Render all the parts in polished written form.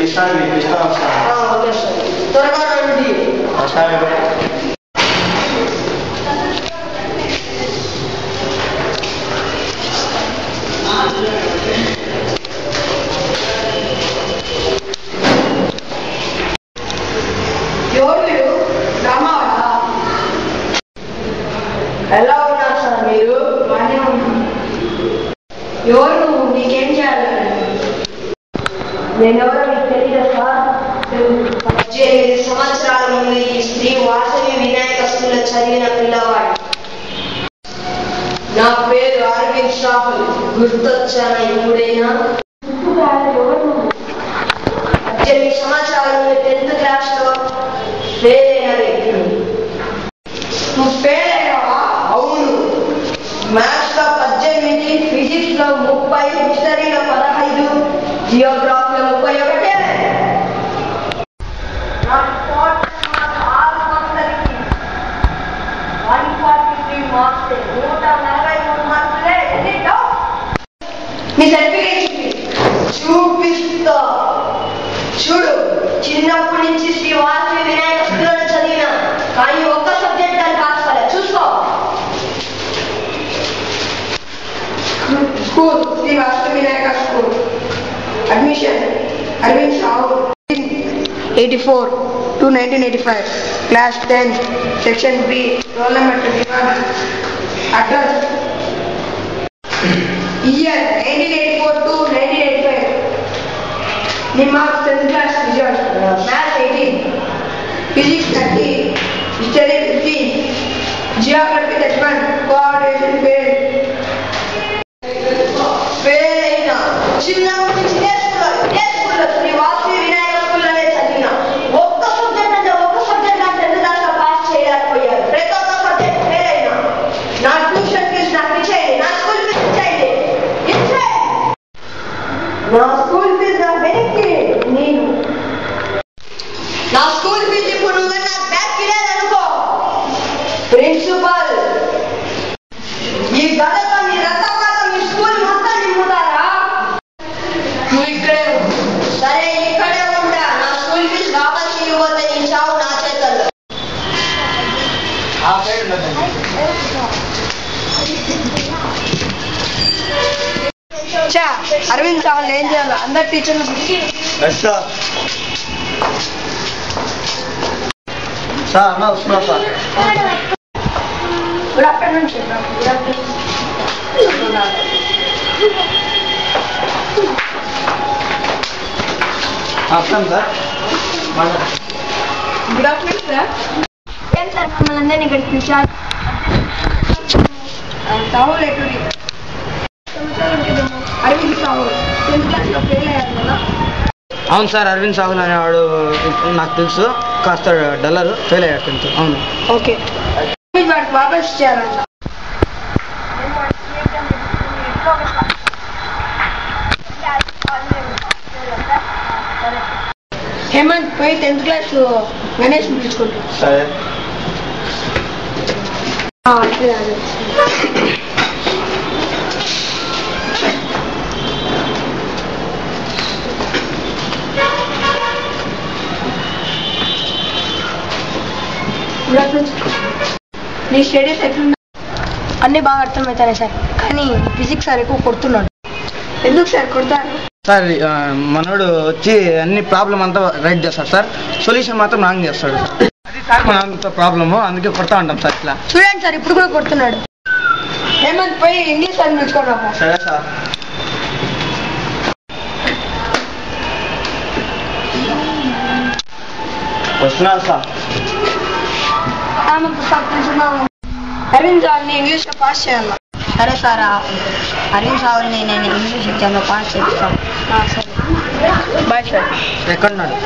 ఇస్తాను sir. Okay sir, త్వరగా రండి సార్. ఎలా ఉన్నారు సార్ మీరు? ఎవరు నువ్వు? నీకేం చేయాలి? నేనెవరో మీకు తెలియదా సార్? 18 సంవత్సరాల ముందు ఈ శ్రీ వాసవి వినాయక స్కూల్లో చదివిన పిల్లవాడు. నా పేరు అరవింద్ రాహుల్. గుర్తొచ్చానా ఇప్పుడైనా? 18 సంవత్సరాల ముందు 10th క్లాస్లో ఫెయిల్ అయిన వ్యక్తిని. నువ్వు ఫెయిల్ అయ్యావా? అవును. మ్యాథ్స్ లో 18, ఫిజిక్స్ లో 30, హిస్టరీలో 15, జియోగ్రఫీలో 31. మీ సర్టిఫికేట్ చూపిస్తా. చూడు, చిన్నప్పటి నుంచి శ్రీ వాసవి వినాయక స్కూల్లో చదివిన, కానీ ఒక్క సబ్జెక్ట్ దాన్ని కాసుకోలే. చూసుకో. School Sri Vasavi Vinayaka school. Admission Arvind Rao. 84 to 1985. Class 10, Section B, roll number 21. Address year 1984 to 1985. నీ marks 10th class result. Maths 18, Physics 30, History 15, Geography 31. Coordination fail. Fail అయినా చిన్నప్పటి నుంచి ఇదే స్కూల్లో శ్రీ వాసవి వినాయక స్కూల్లోనే చదివిన. ఒక్క సబ్జెక్ట్ అంటే 10th క్లాస్లో పాస్ చేయలేకపోయారు. ప్రతి ఒక్క సబ్జెక్ట్ ఫెయిల్ అయినా. నా ట్యూషన్ ఫీజు నాకు ఇచ్చేయండి. నా స్కూల్ ఫీజు ఇచ్చేయండి. నా స్కూల్ ఫీజు నాకు వెనక్కి. నేను నా స్కూల్ ఫీజు ఇప్పుడు నువ్వు నాకు బ్యాక్ ఇవ్వాలనుకో, ప్రిన్సిపల్ ఈ గడతో మీ రక్తపాతం మీ స్కూల్ మొత్తం నింపుతారా? నువ్వు ఇక్కడే సరే, ఇక్కడే ఉంటా. నా స్కూల్ ఫీజు వాపస్ ఇవ్వబోతే నీ చావు నా చేతుల్లో. అరవింద్ రావుని ఏం చేయాలి? అందరు టీచర్లు సార్ అన్న వస్తున్నా sir. Good afternoon sir. Good afternoon. వస్తాను సార్. Good afternoon sir. ఏం సార్ మమ్మల్ని అందరినీ ఇక్కడికి పిలిచారు? రాహుల్ ఎటుడి? అరవింద్ రాహుల్ 10th క్లాస్లో ఫెయిల్ అయ్యారు కదా? అవును సార్, అరవింద్ రాహుల్ అనేవాడు నాకు తెలుసు. కాస్త డల్లర్, ఫెయిల్ అయ్యాడు 10th. అవును. ఓకే, వాడికి వాపస్ ఇచ్చారంట. హేమంత్ పోయి 10th క్లాస్ గణేష్ పిలుచుకుంటాడు. సరే. నీ స్టడీస్ ఎట్లున్నా? అన్నీ బాగా అర్థమవుతాయి సార్, కానీ ఫిజిక్స్ సార్ ఎక్కువ కొడుతున్నాడు. ఎందుకు సార్ కొడతారు? సార్ మనోడు వచ్చి అన్ని ప్రాబ్లం అంతా రైట్ చేస్తాడు సార్, సొల్యూషన్ మాత్రం రాంగ్ చేస్తాడు సార్. అది సార్ మన అంత ప్రాబ్లము, అందుకే కొడతా ఉంటాం సార్. ఇట్లా చూడండి సార్, ఇప్పుడు కూడా కొడుతున్నాడు. హేమంత్ పోయి ఇంగ్లీష్ సార్ పిలుచుకోండి. సరే సార్. వస్తున్నా సార్. అరవింద్ రావుని ఇంగ్లీష్లో పాస్ చేయాలి. సరే సార్, అరవింద్ రావుని నేను ఇంగ్లీష్ ఎగ్జామ్లో పాస్ చేస్తాను. సరే, బాయ్ సార్. ఎక్కడున్నాడు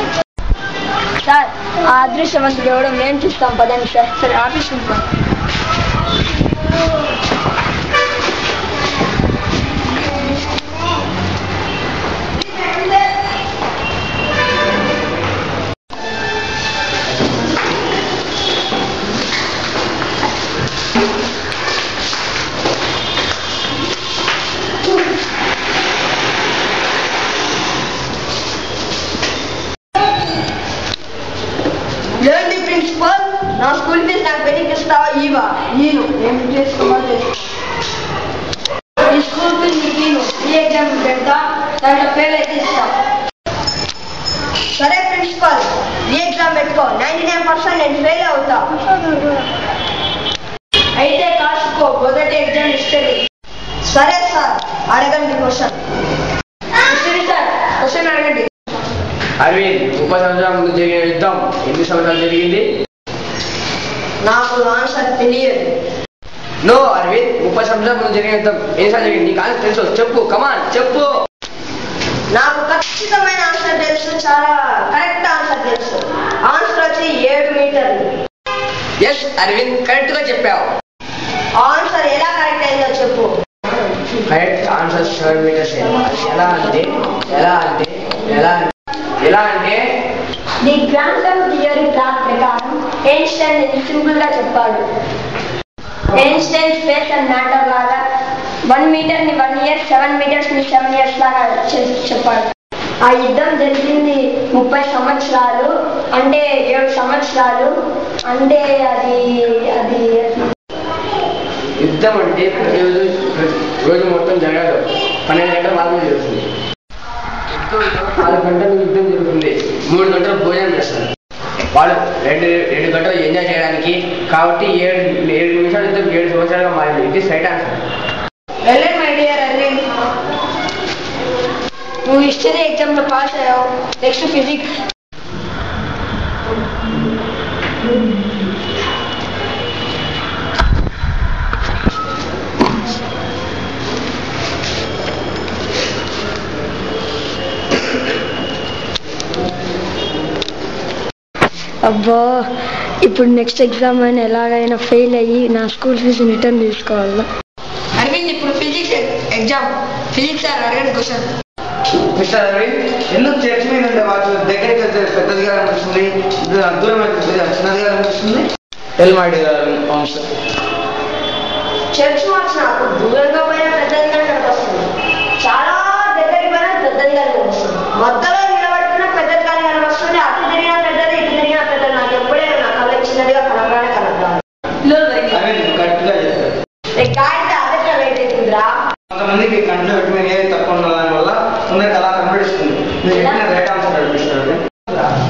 సార్? ఆ అదృష్టవంతుడు ఎవడో మేము చూస్తాం, పదండి సార్. సరే, ఆఫీస్ ఉంటాం. ఏం చేసుకోవాలి ఈ స్కూల్ ఫీజు ఈ ఎగ్జామ్ పెడతా దాంట్లో ఫెయిల్ అయితే ఇస్తా. సరే ప్రిన్సిపల్ ఈ ఎగ్జామ్ పెట్టుకో 99% నేను ఫెయిల్ అవుతా. అయితే కాసుకో మొదటి ఎగ్జామ్ హిస్టరీ. సరే సార్ అడగండి క్వశ్చన్. హిస్టరీ సార్ క్వశ్చన్ అడగండి. అరవింద్ 30 సంవత్సరాల ముందు జరిగిన యుద్ధం ఎన్ని సంవత్సరాలు జరిగింది? నాకు ఆన్సర్ తెలియదు. నో అరవింద్ 30 సంవత్సరాల ముందు జరిగిన యుద్ధం ఎన్నిసార్లు జరిగింది? నీకు ఆన్సర్ తెలుసు, చెప్పు, కమాన్ చెప్పు. నాకు ఖచ్చితమైన ఆన్సర్ తెలుసు, చాలా కరెక్ట్ ఆన్సర్ తెలుసు. ఆన్సర్ వచ్చి 7 మీటర్లు. ఎస్ అరవింద్ కరెక్ట్ గా చెప్పావు. ఆన్సర్ ఎలా కరెక్ట్ అయిందో చెప్పు. Correct answer 7 meters. ఎలా అంటే ది క్వాంటమ్ థియరీ ప్లాన్ ప్రకారం ఐన్స్టైన్ సింపుల్ గా చెప్పాడు. ఐన్స్టైన్ స్పేస్ అండ్ మ్యాటర్ లాగా 1 మీటర్ ని 1 ఇయర్, 7 మీటర్స్ ని 7 ఇయర్స్ లాగా చెప్పాడు. ఆ యుద్ధం జరిగింది 30 సంవత్సరాలు, అంటే 7 సంవత్సరాలు. అంటే అది యుద్ధం అంటే రోజు మొత్తం జరగదు, 12 గంటలు మాత్రమే జరుగుతుంది. 4 గంటలు యుద్ధం జరుగుతుంది, 3 గంటలు భోజనం చేస్తారు. వాళ్ళు 2 గంటలు ఎంజాయ్ చేయడానికి. కాబట్టి 7 నిమిషాలు యుద్ధం 7 సంవత్సరాలుగా మారింది. ఇది right answer. My dear Arvind, నువ్వు హిస్టరీ ఎగ్జామ్ లో పాస్ అయ్యావు. Next physics. అబ్బా, ఇప్పుడు నెక్స్ట్ ఎగ్జామ్ అయినా ఎలాగైనా ఫెయిల్ అయ్యి నా స్కూల్ ఫీజు రిటర్న్ తీసుకోవాలా. అరవింద్ ఇప్పుడు ఫిజిక్స్ ఎగ్జామ్. ఫిజిక్స్ సార్ అడగండి క్వశ్చన్. మిస్టర్ అరవింద్, ఎందుకు చర్చ్ మీద ఉండే వాచ్ దగ్గరికి వెళ్తే పెద్దదిగా అనిపిస్తుంది, దూరం అయితే చిన్నదిగా అనిపిస్తుంది? Tell my dear answer. Church watch నాకు దూరంగా పోయినా పెద్దదిగా కనిపిస్తుంది, చాలా దగ్గరికి పోయినా పెద్దదిగా కనిపిస్తుంది, మధ్యలో నిలబడుతున్నా పెద్దదిగా కనిపిస్తుంది, అటు తిరిగినా పెద్దది, ఇటు తిరిగినా పెద్దది. నాకు ఎప్పుడే నా కళ్ళకి చిన్నదిగా కనపడాలి. కరెక్ట్ గా చెప్పారు. కాగితే అదే వెయిట్ అవుతుందిరా. కొంతమందికి కంట్లో విటమిన్ ఏ తక్కువ ఉండడం వల్ల కొందరికి అలా కనిపిస్తుంది. మీరు చెప్పిన రైట్ ఆన్సర్ అనిపిస్తుంది.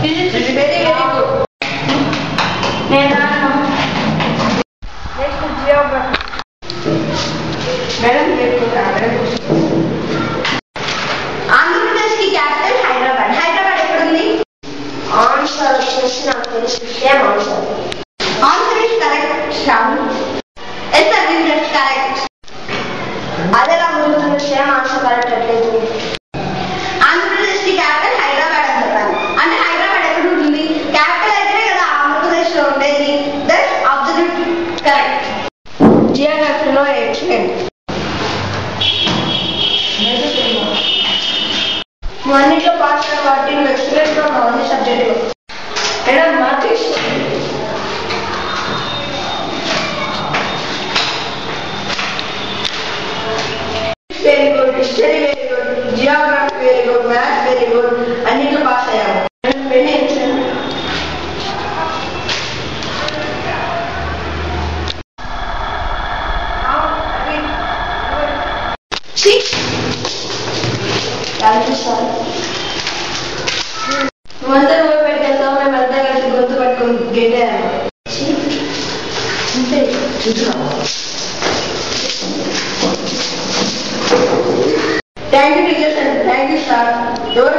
Physics very very good. నేను నెక్స్ట్ జియోగ్రఫీ. మేడం ఆంధ్రప్రదేశ్ కి క్యాపిటల్ హైదరాబాద్. హైదరాబాద్ ఎక్కడుంది? ఆన్సర్ వచ్చేసి నాకు తెలిసి same answer. Answer is correct Shravani. Yes Arvind, that's correct. అదేలా ముందు సేమ్ ఆన్సర్ కరెక్ట్ అట్లేదు. ఆంధ్రప్రదేశ్ కి క్యాపిటల్ హైదరాబాద్ అని చెప్పాను. అంటే హైదరాబాద్ ఎక్కడ ఉంటుంది? క్యాపిటల్ అయితేనే కదా ఆంధ్రప్రదేశ్ లో ఉండేది. That's absolute correct. జియోగ్రఫీలో ఎక్సలెంట్. నువ్వు అన్నింటిలో పాస్ కాబట్టి నువ్వు ఎక్సలెంట్ గా ఉన్నావు అన్ని సబ్జెక్టులో. Madam marks very good, history very good, Geography very good, maths very good, అన్నింటిలో పాస్ అయ్యాము. నువ్వంతా నువ్వు పెట్టుకెళ్తావు, మేమంతా కలిసి గొంతు పట్టుకుని గెంటాము. అంతే thank you teachers and thank you sir. ఎవరు